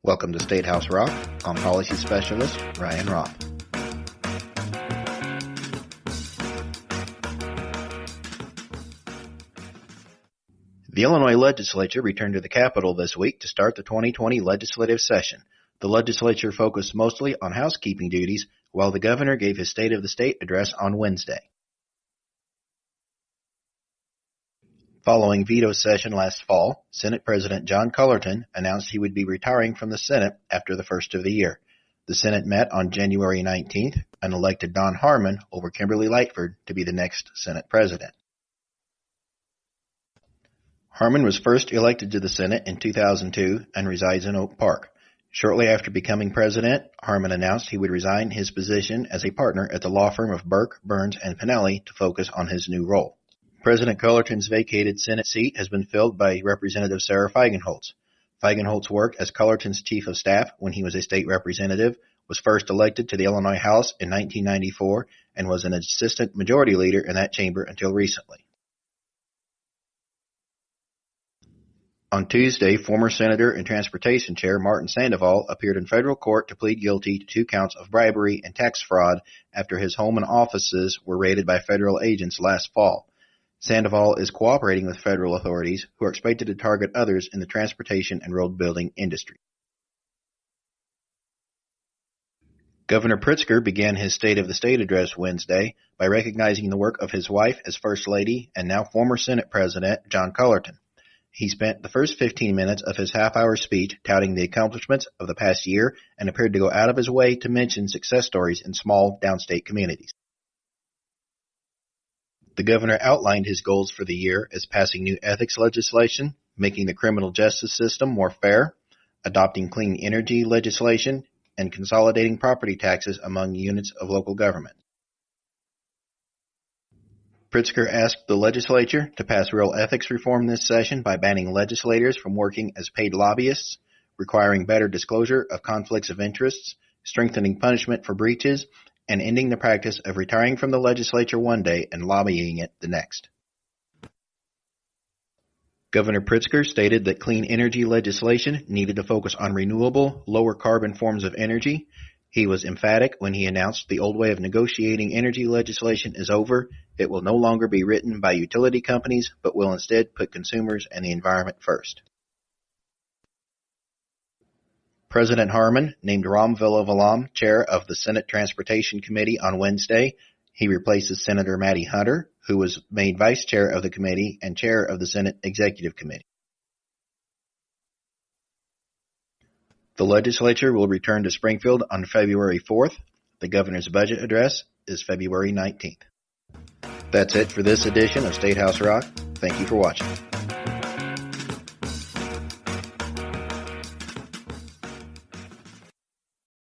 Welcome to State House Rock. I'm Policy Specialist Ryan Roth. The Illinois legislature returned to the Capitol this week to start the 2020 legislative session. The legislature focused mostly on housekeeping duties, while the governor gave his State of the State address on Wednesday. Following veto session last fall, Senate President John Cullerton announced he would be retiring from the Senate after the first of the year. The Senate met on January 19th and elected Don Harmon over Kimberly Lightford to be the next Senate President. Harmon was first elected to the Senate in 2002 and resides in Oak Park. Shortly after becoming president, Harmon announced he would resign his position as a partner at the law firm of Burke, Burns, and Pinelli to focus on his new role. President Cullerton's vacated Senate seat has been filled by Representative Sarah Feigenholtz. Feigenholtz worked as Cullerton's chief of staff when he was a state representative, was first elected to the Illinois House in 1994, and was an assistant majority leader in that chamber until recently. On Tuesday, former Senator and Transportation Chair Martin Sandoval appeared in federal court to plead guilty to 2 counts of bribery and tax fraud after his home and offices were raided by federal agents last fall. Sandoval is cooperating with federal authorities who are expected to target others in the transportation and road building industry. Governor Pritzker began his State of the State address Wednesday by recognizing the work of his wife as First Lady and now former Senate President John Cullerton. He spent the first 15 minutes of his half-hour speech touting the accomplishments of the past year and appeared to go out of his way to mention success stories in small downstate communities. The governor outlined his goals for the year as passing new ethics legislation, making the criminal justice system more fair, adopting clean energy legislation, and consolidating property taxes among units of local government. Pritzker asked the legislature to pass real ethics reform this session by banning legislators from working as paid lobbyists, requiring better disclosure of conflicts of interests, strengthening punishment for breaches, and ending the practice of retiring from the legislature one day and lobbying it the next. Governor Pritzker stated that clean energy legislation needed to focus on renewable, lower carbon forms of energy. He was emphatic when he announced the old way of negotiating energy legislation is over. It will no longer be written by utility companies, but will instead put consumers and the environment first. President Harmon named Ram Villavalam chair of the Senate Transportation Committee on Wednesday. He replaces Senator Maddie Hunter, who was made vice chair of the committee and chair of the Senate Executive Committee. The legislature will return to Springfield on February 4th. The governor's budget address is February 19th. That's it for this edition of State House Rock. Thank you for watching.